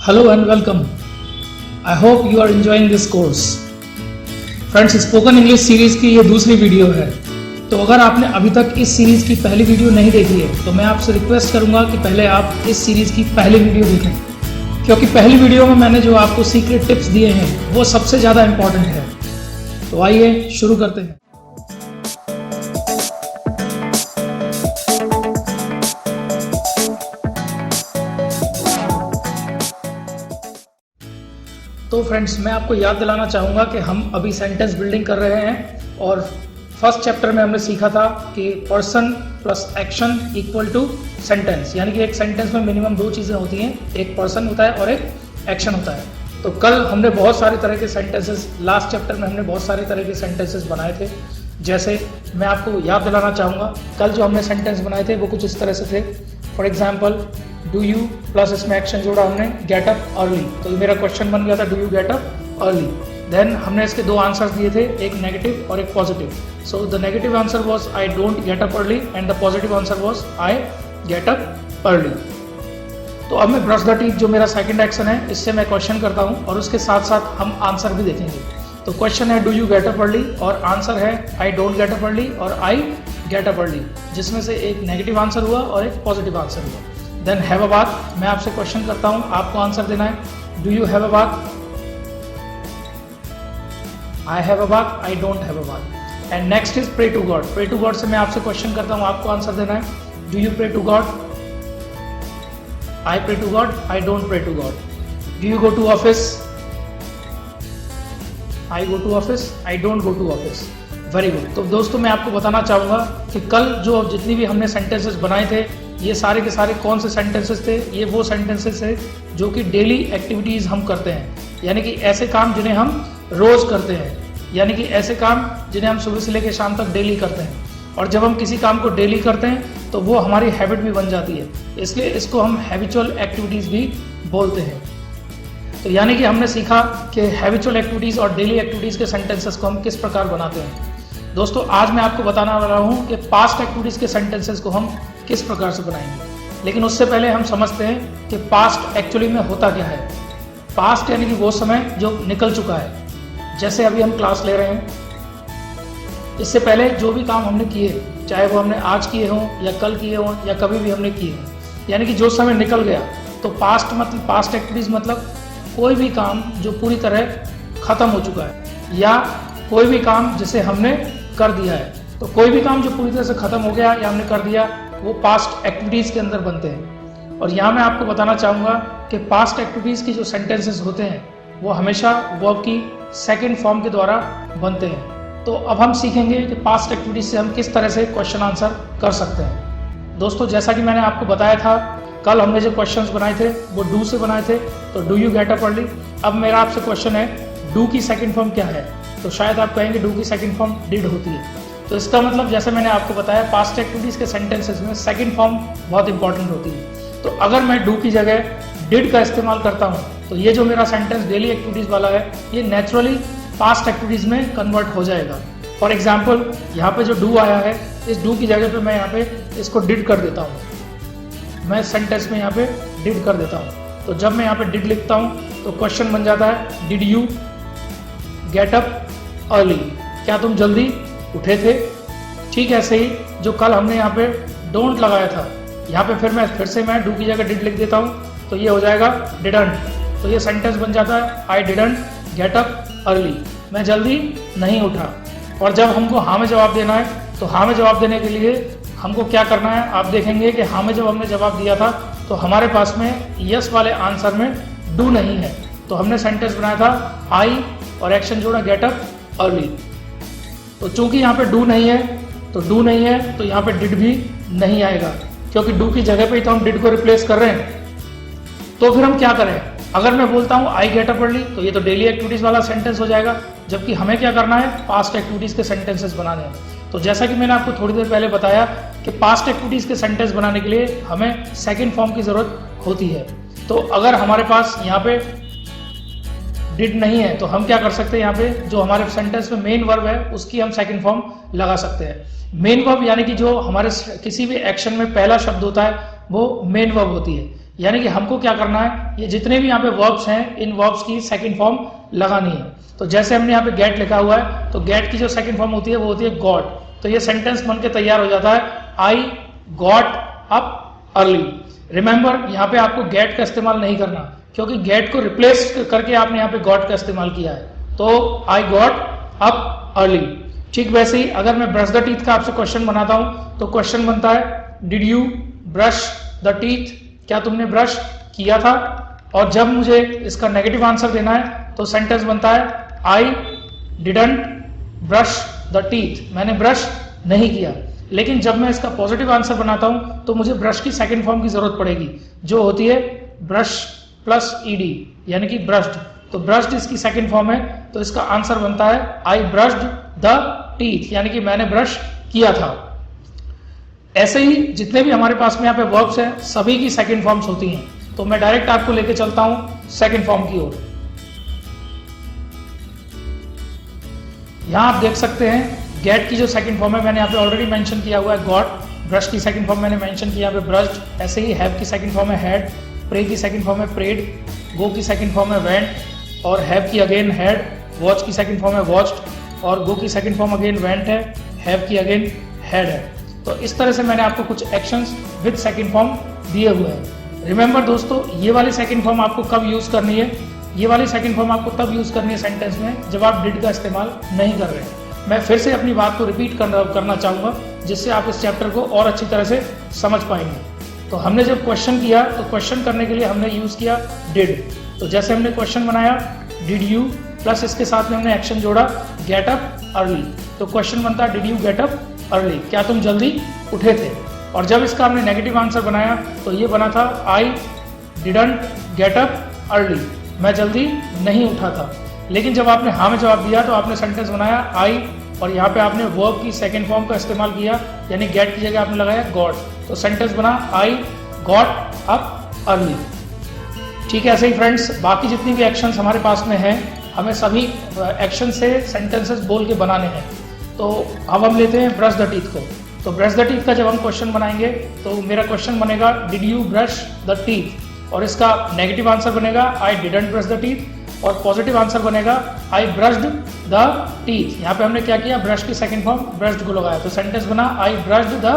Hello and welcome. I hope you are enjoying this course. Friends, spoken English series की ये दूसरी video है। तो अगर आपने अभी तक इस सीरीज की पहली वीडियो नहीं देखी है तो मैं आपसे रिक्वेस्ट करूंगा कि पहले आप इस सीरीज की पहली वीडियो देखें, क्योंकि पहली वीडियो में मैंने जो आपको सीक्रेट टिप्स दिए हैं वो सबसे ज़्यादा इम्पॉर्टेंट है। तो आइए शुरू करते हैं। तो फ्रेंड्स, मैं आपको याद दिलाना चाहूँगा कि हम अभी सेंटेंस बिल्डिंग कर रहे हैं और फर्स्ट चैप्टर में हमने सीखा था कि person plus action equal to sentence, यानी कि एक सेंटेंस में मिनिमम दो चीज़ें होती हैं, एक पर्सन होता है और एक एक्शन होता है। तो कल हमने बहुत सारे तरह के सेंटेंसेस, लास्ट चैप्टर में हमने बहुत सारे तरह के सेंटेंसेस बनाए थे। जैसे मैं आपको याद दिलाना चाहूँगा, कल जो हमने सेंटेंस बनाए थे वो कुछ इस तरह से थे। For example, do you plus इसमें एक्शन जोड़ा हमने, गेट अप अर्ली। तो मेरा क्वेश्चन बन गया था do you get up early. Then हमने इसके दो आंसर्स दिए थे, एक नेगेटिव और एक positive. So the negative answer was I don't get up early and the positive answer was I get up early. तो अब मैं ब्रश द टीथ, जो मेरा सेकंड एक्शन है, इससे मैं क्वेश्चन करता हूँ और उसके साथ साथ हम आंसर भी देखेंगे। तो क्वेश्चन है do you get up early और आंसर है I don't get up early और आई गेट अप अर्ली, जिसमें से एक नेगेटिव आंसर हुआ और एक पॉजिटिव आंसर हुआ। देन हैव अ बाथ, मैं आपसे क्वेश्चन करता हूँ, आपको आंसर देना है do you have a bath, I have a bath, I don't have a bath. And next is pray to God. Pray to God से मैं आपसे क्वेश्चन करता हूँ, आपको आंसर देना है do you pray to God, I pray to God, I don't pray to God. Do you go to office, I go to office, I don't go to office. Very good. तो दोस्तों, मैं आपको बताना चाहूँगा कि कल जो जितनी भी हमने सेंटेंसेस बनाए थे, ये सारे के सारे कौन से सेंटेंसेस थे? ये वो सेंटेंसेस थे जो कि डेली एक्टिविटीज़ हम करते हैं, यानी कि ऐसे काम जिन्हें हम रोज़ करते हैं, यानी कि ऐसे काम जिन्हें हम सुबह से लेकर शाम तक डेली करते हैं। और जब हम किसी काम को डेली करते हैं तो वो हमारी हैबिट भी बन जाती है, इसलिए इसको हम हैबिचुअल एक्टिविटीज़ भी बोलते हैं। तो यानी कि हमने सीखा कि हैबिचुअल एक्टिविटीज़ और डेली एक्टिविटीज़ के सेंटेंसेस को हम किस प्रकार बनाते हैं। दोस्तों, आज मैं आपको बताने वाला हूँ कि पास्ट एक्टिविटीज़ के सेंटेंसेस को हम किस प्रकार से बनाएंगे। लेकिन उससे पहले हम समझते हैं कि पास्ट एक्चुअली में होता क्या है। पास्ट यानी कि वो समय जो निकल चुका है। जैसे अभी हम क्लास ले रहे हैं, इससे पहले जो भी काम हमने किए, चाहे वो हमने आज किए हों या कल किए हों या कभी भी हमने किए हैं, यानी कि जो समय निकल गया, तो पास्ट मतलब पास्ट एक्टिविटीज़ मतलब कोई भी काम जो पूरी तरह ख़त्म हो चुका है या कोई भी काम जिसे हमने कर दिया है। तो कोई भी काम जो पूरी तरह से ख़त्म हो गया या हमने कर दिया, वो पास्ट एक्टिविटीज़ के अंदर बनते हैं। और यहाँ मैं आपको बताना चाहूँगा कि पास्ट एक्टिविटीज़ की जो सेंटेंसेस होते हैं वो हमेशा वर्ब की सेकंड फॉर्म के द्वारा बनते हैं। तो अब हम सीखेंगे कि पास्ट एक्टिविटीज़ से हम किस तरह से क्वेश्चन आंसर कर सकते हैं। दोस्तों, जैसा कि मैंने आपको बताया था, कल हमने जो क्वेश्चंस बनाए थे वो डू से बनाए थे। तो do you get up early. अब मेरा आपसे क्वेश्चन है डू की सेकंड फॉर्म क्या है? तो शायद आप कहेंगे डू की सेकंड फॉर्म डिड होती है। तो इसका मतलब, जैसे मैंने आपको बताया, पास्ट एक्टिविटीज़ के सेंटेंसेस में सेकंड फॉर्म बहुत इंपॉर्टेंट होती है। तो अगर मैं डू की जगह डिड का इस्तेमाल करता हूँ तो ये जो मेरा सेंटेंस डेली एक्टिविटीज़ वाला है, ये नेचुरली पास्ट एक्टिविटीज़ में कन्वर्ट हो जाएगा। फॉर एग्जाम्पल, यहाँ पे जो डू आया है, इस डू की जगह पे मैं यहाँ पे इसको डिड कर देता हूँ। मैं सेंटेंस में यहाँ पे डिड कर देता हूँ। तो जब मैं यहाँ पे डिड लिखता हूँ तो क्वेश्चन बन जाता है did you get up early, क्या तुम जल्दी उठे थे? ठीक ऐसे ही जो कल हमने यहाँ पे डोंट लगाया था, यहाँ पे फिर से मैं डू की जगह डिड लिख देता हूँ, तो ये हो जाएगा डिडंट। तो ये सेंटेंस बन जाता है I didn't get up early, मैं जल्दी नहीं उठा। और जब हमको हाँ में जवाब देना है, तो हाँ में जवाब देने के लिए हमको क्या करना है, आप देखेंगे कि हाँ में जब हमने जवाब दिया था तो हमारे पास में यस वाले आंसर में डू नहीं है। तो हमने सेंटेंस बनाया था आई और एक्शन जोड़ा गेट अप अर्ली। तो चूंकि यहाँ पे डू नहीं है, तो यहाँ पे डिड भी नहीं आएगा, क्योंकि डू की जगह पे ही तो हम डिड को रिप्लेस कर रहे हैं। तो फिर हम क्या करें? अगर मैं बोलता हूँ आई गेट अप अर्ली, तो ये तो डेली एक्टिविटीज़ वाला सेंटेंस हो जाएगा, जबकि हमें क्या करना है, पास्ट एक्टिविटीज़ के सेंटेंसेस बनाने हैं। तो जैसा कि मैंने आपको थोड़ी देर पहले बताया कि पास्ट एक्टिविटीज़ के सेंटेंस बनाने के लिए हमें सेकेंड फॉर्म की ज़रूरत होती है। तो अगर हमारे पास यहाँ पे डिड नहीं है तो हम क्या कर सकते हैं, यहाँ पे जो हमारे सेंटेंस में मेन वर्ब है उसकी हम सेकंड फॉर्म लगा सकते हैं। मेन वर्ब यानी कि जो हमारे किसी भी एक्शन में पहला शब्द होता है वो मेन वर्ब होती है। यानी कि हमको क्या करना है, ये जितने भी यहाँ पे वर्ब्स हैं इन वर्ब्स की सेकंड फॉर्म लगानी है। तो जैसे हमने यहाँ पे गेट लिखा हुआ है, तो गेट की जो सेकंड फॉर्म होती है वो होती है गॉट। तो ये सेंटेंस बन के तैयार हो जाता है, I got up early. Remember यहाँ पे आपको गेट का इस्तेमाल नहीं करना, क्योंकि गेट को रिप्लेस करके आपने यहाँ पे गॉट का इस्तेमाल किया है। तो आई गॉट अप अर्ली। ठीक वैसे ही अगर मैं ब्रश द टीथ का आपसे क्वेश्चन बनाता हूं, तो क्वेश्चन बनता है did you brush the teeth, क्या तुमने ब्रश किया था। और जब मुझे इसका नेगेटिव आंसर देना है तो सेंटेंस बनता है I didn't brush the teeth, मैंने ब्रश नहीं किया। लेकिन जब मैं इसका पॉजिटिव आंसर बनाता हूं तो मुझे ब्रश की सेकंड फॉर्म की जरूरत पड़ेगी, जो होती है ब्रश प्लस ईडी, यानी कि ब्रश्ड। तो ब्रश्ड इसकी सेकंड फॉर्म है, तो इसका आंसर बनता है आई ब्रश्ड द टीथ, यानी कि मैंने ब्रश किया था। ऐसे ही जितने भी हमारे पास में यहाँ पे वर्ब्स हैं सभी की सेकंड फॉर्म्स होती हैं। तो मैं डायरेक्ट आपको लेके चलता हूं सेकंड फॉर्म की ओर। यहां आप देख सकते हैं गेट की जो सेकंड फॉर्म है मैंने यहाँ पे ऑलरेडी मेंशन किया हुआ है गॉट। ब्रश की सेकंड फॉर्म मैंने मेंशन किया यहाँ पे ब्रश्ड। ऐसे ही हैव की सेकंड फॉर्म है हैड, प्रे की सेकंड फॉर्म है प्रेड, गो की सेकंड फॉर्म है वेंट, और हैव की अगेन हैड, वॉच की सेकंड फॉर्म है वॉच्ड, और गो की सेकंड फॉर्म अगेन वेंट है, हैव की अगेन हैड है। तो इस तरह से मैंने आपको कुछ एक्शंस विद सेकंड फॉर्म दिए हुए हैं। रिमेंबर दोस्तों, ये वाली सेकंड फॉर्म आपको कब यूज करनी है, ये वाली सेकंड फॉर्म आपको तब यूज करनी है सेंटेंस में जब आप डिड का इस्तेमाल नहीं कर रहे हैं। मैं फिर से अपनी बात को रिपीट करना चाहूंगा, जिससे आप इस चैप्टर को और अच्छी तरह से समझ पाएंगे। तो हमने जब क्वेश्चन किया तो क्वेश्चन करने के लिए हमने यूज किया डिड। तो जैसे हमने क्वेश्चन बनाया डिड यू, प्लस इसके साथ में हमने एक्शन जोड़ा गेट अप अर्ली, तो क्वेश्चन बनता did you get up early, क्या तुम जल्दी उठे थे। और जब इसका हमने नेगेटिव आंसर बनाया तो ये बना था I didn't get up early, मैं जल्दी नहीं उठा था। लेकिन जब आपने हाँ में जवाब दिया तो आपने सेंटेंस बनाया आई, और यहाँ पे आपने वर्ब की सेकंड फॉर्म का इस्तेमाल किया, यानी गेट की जगह आपने लगाया गॉट, तो सेंटेंस बना आई गॉट अप अर्ली। ठीक है, ऐसे ही फ्रेंड्स बाकी जितनी भी एक्शंस हमारे पास में हैं, हमें सभी एक्शन से सेंटेंसेस बोल के बनाने हैं। तो अब हम लेते हैं ब्रश द टीथ को। तो ब्रश द टीथ का जब हम क्वेश्चन बनाएंगे तो मेरा क्वेश्चन बनेगा did you brush the teeth, और इसका नेगेटिव आंसर बनेगा I didn't brush the teeth, और पॉजिटिव आंसर बनेगा आई ब्रश्ड द टीथ। यहाँ पे हमने क्या किया, ब्रश की सेकंड फॉर्म ब्रश्ड को लगाया, तो सेंटेंस बना I brushed the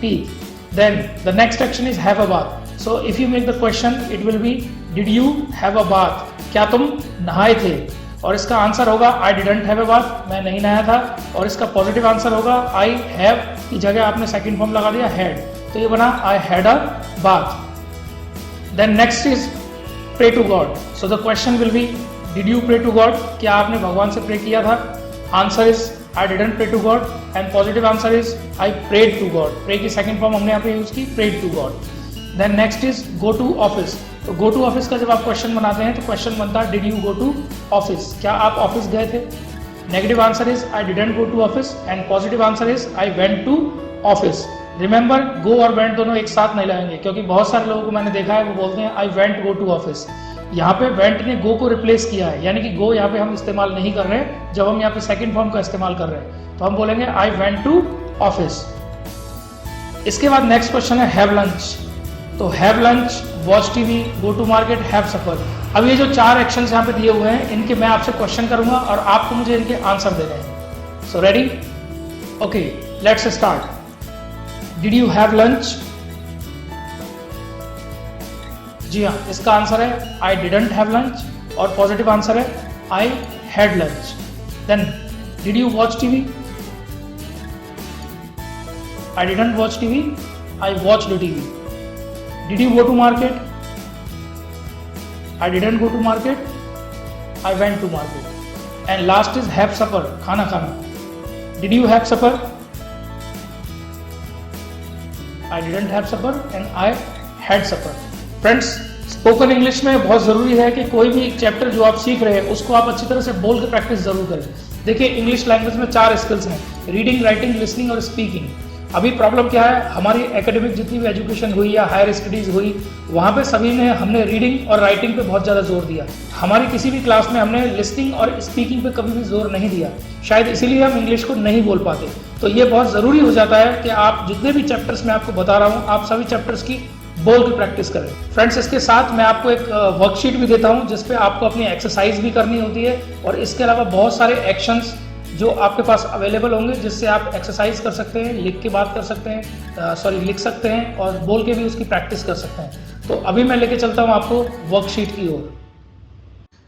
teeth. Then the next action is have a bath. So if you make the question it will be did you have a bath, क्या तुम नहाए थे, और इसका आंसर होगा I didn't have a bath, मैं नहीं नहाया था। और इसका पॉजिटिव आंसर होगा आई हैव की जगह आपने सेकंड फॉर्म लगा दिया हैड, तो ये बना I had a bath. Then next is pray to God. So the question will be did you pray to God, क्या आपने भगवान से प्रे किया था। Answer is I didn't pray to God, and positive answer is I prayed to God. Pray की second form हमने यहाँ पे यूज की prayed to God. Then next is go to office. तो गो टू ऑफिस का जब आप question बनाते हैं तो क्वेश्चन बनता है did you go to office, क्या आप ऑफिस गए थे। Negative answer is I didn't go to office, and positive answer is I went to office. Remember go और वेंट दोनों एक साथ नहीं लगाएंगे, क्योंकि बहुत सारे लोगों को मैंने देखा है वो बोलते हैं I went go to office. यहाँ पे वेंट ने गो को रिप्लेस किया है, यानी कि गो यहाँ पे हम इस्तेमाल नहीं कर रहे हैं, जब हम यहाँ पे सेकंड फॉर्म का इस्तेमाल कर रहे हैं तो हम बोलेंगे आई वेंट टू ऑफिस। इसके बाद नेक्स्ट क्वेश्चन है हैव लंच। तो have lunch, watch TV, go to market, have supper. अब ये जो चार एक्शंस यहाँ पे दिए हुए हैं इनके मैं आपसे क्वेश्चन करूंगा और आपको मुझे इनके आंसर देने हैं। So ready, okay let's start. Did you have lunch, जी हाँ, इसका आंसर है आई डिडंट हैव लंच, और पॉजिटिव आंसर है I had lunch. Then did you watch TV, I didn't watch TV, I watched TV. Did you go to market? I didn't go to market, I went to market. And last is have supper, खाना खाना। Did you have supper? I didn't have supper and I had supper. Friends, spoken English में बहुत ज़रूरी है कि कोई भी chapter जो आप सीख रहे हैं उसको आप अच्छी तरह से बोल के प्रैक्टिस जरूर करें। देखिए इंग्लिश लैंग्वेज में 4 स्किल्स हैं, रीडिंग, राइटिंग, लिसनिंग और स्पीकिंग। अभी प्रॉब्लम क्या है, हमारी एकेडमिक जितनी भी एजुकेशन हुई या हायर स्टडीज़ हुई वहाँ पे सभी में हमने रीडिंग और राइटिंग पे बहुत ज़्यादा जोर दिया। हमारी किसी भी क्लास में हमने लिसनिंग और स्पीकिंग पे कभी भी जोर नहीं दिया, शायद इसीलिए हम इंग्लिश को नहीं बोल पाते। तो ये बहुत ज़रूरी हो जाता है कि आप जितने भी चैप्टर्स मैं आपको बता रहा हूँ आप सभी चैप्टर्स की बोल के प्रैक्टिस करें। फ्रेंड्स, इसके साथ मैं आपको एक वर्कशीट भी देता हूं जिस पे आपको अपनी एक्सरसाइज भी करनी होती है और इसके अलावा बहुत सारे एक्शंस जो आपके पास अवेलेबल होंगे जिससे आप एक्सरसाइज कर सकते हैं, लिख के बात कर सकते हैं, लिख सकते हैं और बोल के भी उसकी प्रैक्टिस कर सकते हैं। तो अभी मैं लेके चलता हूं आपको वर्कशीट की ओर।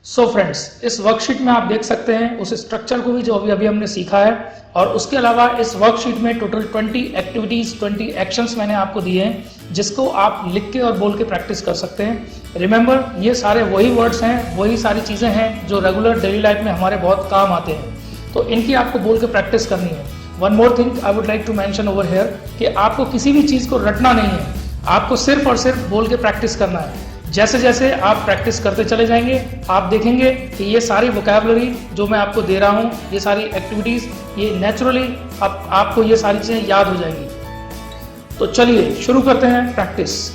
सो फ्रेंड्स, इस वर्कशीट में आप देख सकते हैं उस स्ट्रक्चर को भी जो अभी हमने सीखा है और उसके अलावा इस वर्कशीट में टोटल 20 एक्टिविटीज 20 एक्शंस मैंने आपको दिए हैं जिसको आप लिख के और बोल के प्रैक्टिस कर सकते हैं। रिमेंबर, ये सारे वही वर्ड्स हैं, वही सारी चीज़ें हैं जो रेगुलर डेली लाइफ में हमारे बहुत काम आते हैं, तो इनकी आपको बोल के प्रैक्टिस करनी है। One more thing I would like to mention over here कि आपको किसी भी चीज़ को रटना नहीं है, आपको सिर्फ और सिर्फ बोल के प्रैक्टिस करना है। जैसे जैसे आप प्रैक्टिस करते चले जाएंगे आप देखेंगे कि ये सारी वोकैबुलरी जो मैं आपको दे रहा हूँ, ये सारी एक्टिविटीज़, ये नेचुरली आपको ये सारी चीज़ें याद हो जाएंगी। तो चलिए शुरू करते हैं प्रैक्टिस।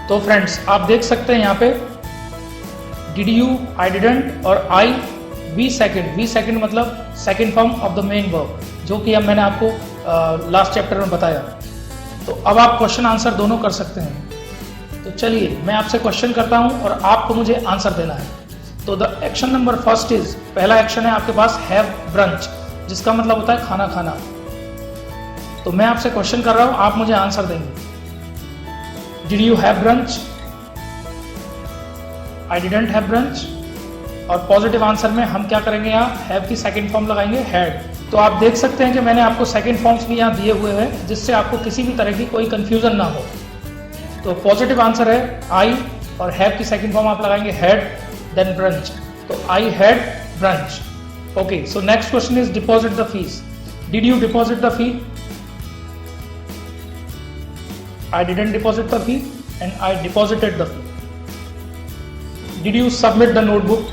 तो फ्रेंड्स, आप देख सकते हैं यहाँ पे डिड यू, आई डिडंट और आई वी सेकेंड मतलब second form of the main verb, जो कि अब मैंने आपको लास्ट चैप्टर में बताया। तो अब आप क्वेश्चन आंसर दोनों कर सकते हैं। तो चलिए मैं आपसे क्वेश्चन करता हूं और आपको मुझे आंसर देना है। तो the action number first is, पहला एक्शन है आपके पास हैव ब्रंच, जिसका मतलब होता है खाना खाना। तो मैं आपसे क्वेश्चन कर रहा हूं, आप मुझे आंसर देंगे। Did you have brunch? I didn't have brunch. और पॉजिटिव आंसर में हम क्या करेंगे, यहाँ हैव की सेकंड फॉर्म लगाएंगे हैड। तो आप देख सकते हैं कि मैंने आपको सेकंड फॉर्म्स भी यहाँ दिए हुए हैं जिससे आपको किसी भी तरह की कोई कंफ्यूजन ना हो। तो पॉजिटिव आंसर है आई और हैव की सेकंड फॉर्म आप लगाएंगे हैड देन ब्रंच। तो I had brunch. Okay, so next question is deposit the fees. Did you deposit the fee? I didn't deposit the fee and I deposited the fee. Did you submit the notebook?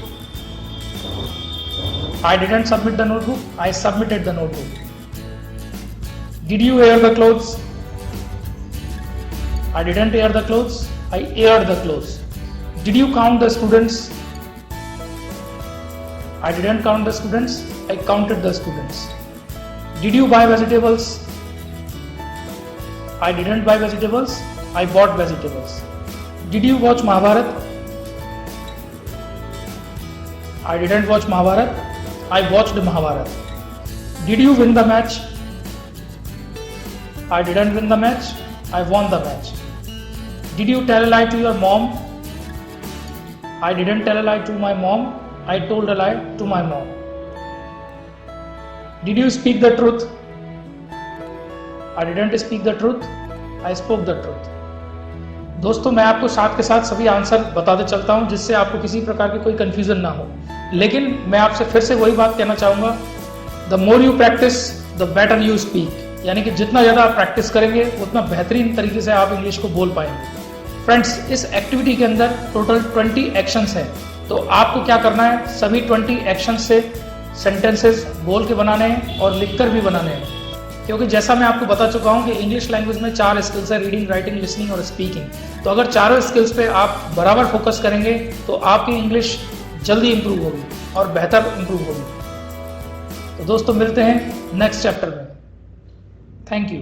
I didn't submit the notebook, I submitted the notebook. Did you air the clothes? I didn't air the clothes, I aired the clothes. Did you count the students? I didn't count the students, I counted the students. Did you buy vegetables? I didn't buy vegetables, I bought vegetables. Did you watch Mahabharat? I didn't watch Mahabharat, I watched Mahabharat. Did you win the match? I didn't win the match, I won the match. Did you tell a lie to your mom? I didn't tell a lie to my mom, I told a lie to my mom. Did you speak the truth? I didn't speak the truth, I spoke the truth. दोस्तों, मैं आपको साथ के साथ सभी answer बताते चलता हूं जिससे आपको किसी प्रकार की कोई कंफ्यूजन ना हो। लेकिन मैं आपसे फिर से वही बात कहना चाहूँगा, the more you practice the better you speak, यानी कि जितना ज़्यादा आप प्रैक्टिस करेंगे उतना बेहतरीन तरीके से आप इंग्लिश को बोल पाएंगे। फ्रेंड्स, इस एक्टिविटी के अंदर टोटल 20 एक्शंस हैं। तो आपको क्या करना है, सभी 20 एक्शंस से सेंटेंसेस बोल के बनाने हैं और लिखकर भी बनाने हैं, क्योंकि जैसा मैं आपको बता चुका हूँ कि इंग्लिश लैंग्वेज में 4 स्किल्स है, रीडिंग, राइटिंग, लिसनिंग और स्पीकिंग। तो अगर चारों स्किल्स पे आप बराबर फोकस करेंगे तो आपकी इंग्लिश जल्दी इंप्रूव होगी और बेहतर इंप्रूव होगी। तो दोस्तों, मिलते हैं नेक्स्ट चैप्टर में। Thank you.